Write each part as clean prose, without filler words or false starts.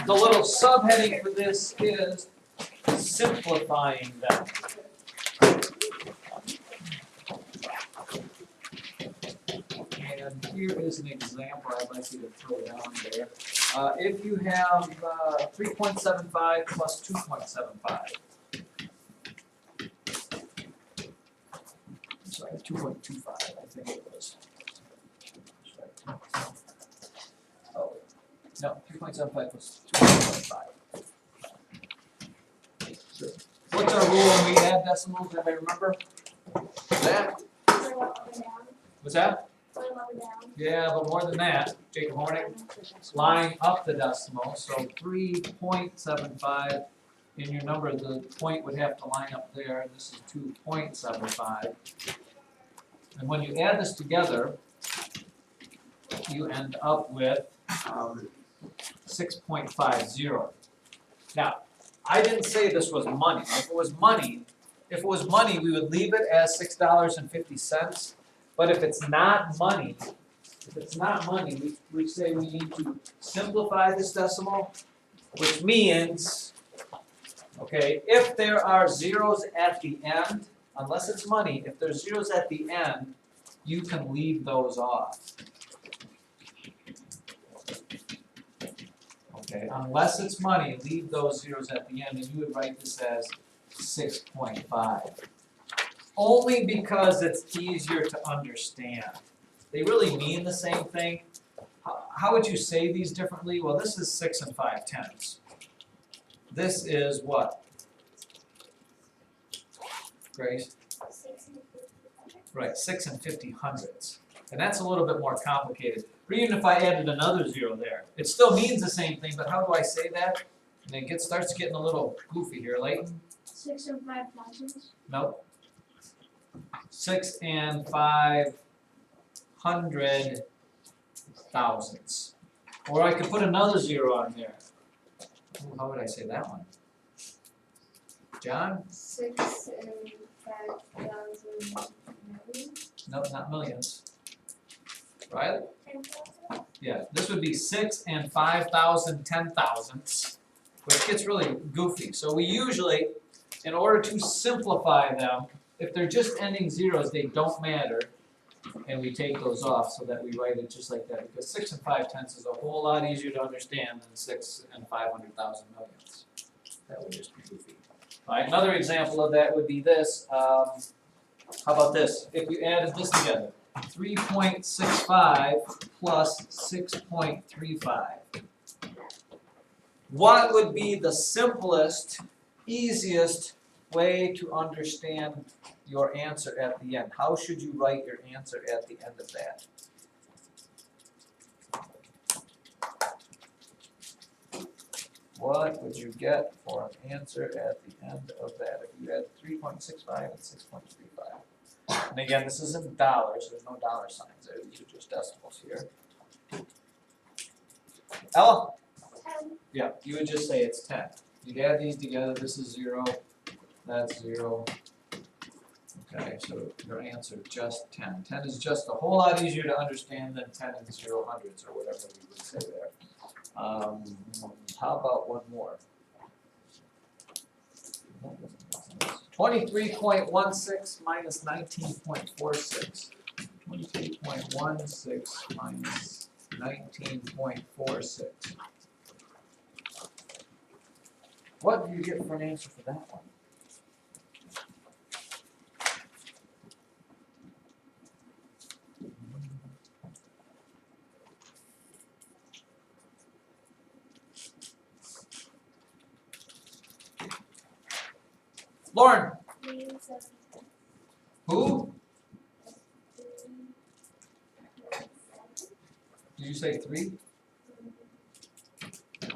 The little subheading for this is simplifying them. And here is an example I'd like you to throw down there. If you have 3.75 plus 2.75. Sorry, 2.25, I think it was. Oh, no, 3.75 plus 2.75. What's our rule when we add decimals? Anybody remember? That? What's that? Yeah, but more than that, Jacob Hornick, line up the decimal, so 3.75 in your number, the point would have to line up there, this is 2.75. And when you add this together, you end up with 6.50. Now, I didn't say this was money. If it was money, we would leave it as $6.50. But if it's not money, we say we need to simplify this decimal, which means, okay, if there are zeros at the end, unless it's money, if there's zeros at the end, you can leave those off. Okay, unless it's money, leave those zeros at the end, and you would write this as 6.5. Only because it's easier to understand. They really mean the same thing. How would you say these differently? Well, this is 6 and 5/10. This is what? Grace? Right, 6 and 50 hundredths. And that's a little bit more complicated. Or even if I added another zero there. It still means the same thing, but how do I say that? And it starts getting a little goofy here. Leighton? 6 and 5 thousandths? Nope. 6 and 500 thousandths. Or I could put another zero on there. Ooh, how would I say that one? John? 6 and 5,000 millions? Nope, not millions. Riley? 10,000? Yeah, this would be 6 and 5,000 ten thousandths, which gets really goofy. So we usually, in order to simplify them, if they're just ending zeros, they don't matter, and we take those off so that we write it just like that, because 6 and 5/10 is a whole lot easier to understand than 6 and 500,000 millions. That would just be goofy. All right, another example of that would be this. How about this? If you added this together, 3.65 plus 6.35. What would be the simplest, easiest way to understand your answer at the end? How should you write your answer at the end of that? What would you get for an answer at the end of that if you had 3.65 and 6.35? And again, this isn't dollars, there's no dollar signs there, these are just decimals here. Ella? 10. Yeah, you would just say it's 10. You'd add these together, this is 0, that's 0. Okay, so your answer is just 10. 10 is just a whole lot easier to understand than 10 and 0 hundredths or whatever we would say there. How about one more? 23.16 minus 19.46. 23.16 minus 19.46. What do you get for an answer for that one? Lauren? 3 and 7. Who? Did you say 3?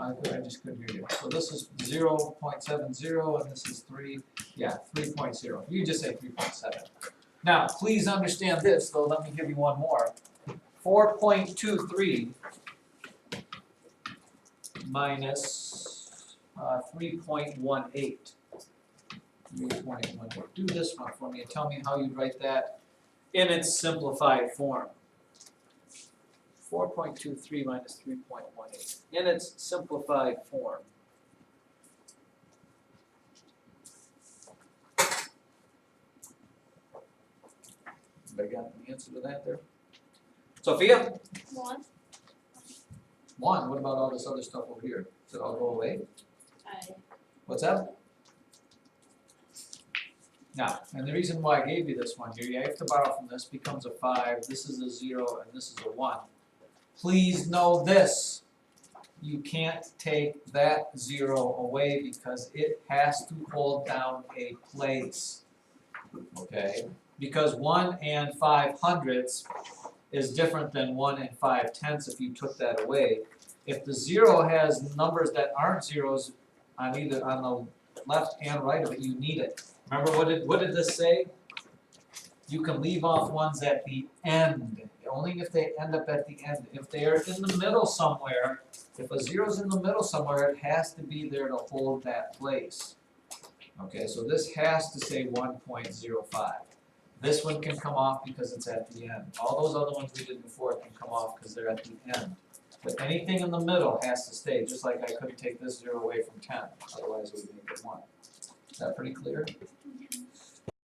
I just couldn't hear you. So this is 0.70 and this is 3. Yeah, 3.0. You just say 3.7. Now, please understand this, though. Let me give you one more. 4.23 minus 3.18. 3.1. Do this one for me and tell me how you'd write that in its simplified form. 4.23 minus 3.18 in its simplified form. Anybody got an answer to that there? Sophia? 1. 1, what about all this other stuff over here? Does it all go away? What's that? Now, and the reason why I gave you this one here, you have to borrow from this, becomes a 5, this is a 0, and this is a 1. Please know this, you can't take that 0 away because it has to hold down a place, okay? Because 1 and 5/100ths is different than 1 and 5/10ths if you took that away. If the 0 has numbers that aren't zeros on either, on the left and right of it, you need it. Remember what did this say? You can leave off ones at the end, only if they end up at the end. If they are in the middle somewhere, if a 0's in the middle somewhere, it has to be there to hold that place. Okay, so this has to say 1.05. This one can come off because it's at the end. All those other ones we did before can come off because they're at the end. But anything in the middle has to stay, just like I couldn't take this 0 away from 10, otherwise it would make it 1. Is that pretty clear?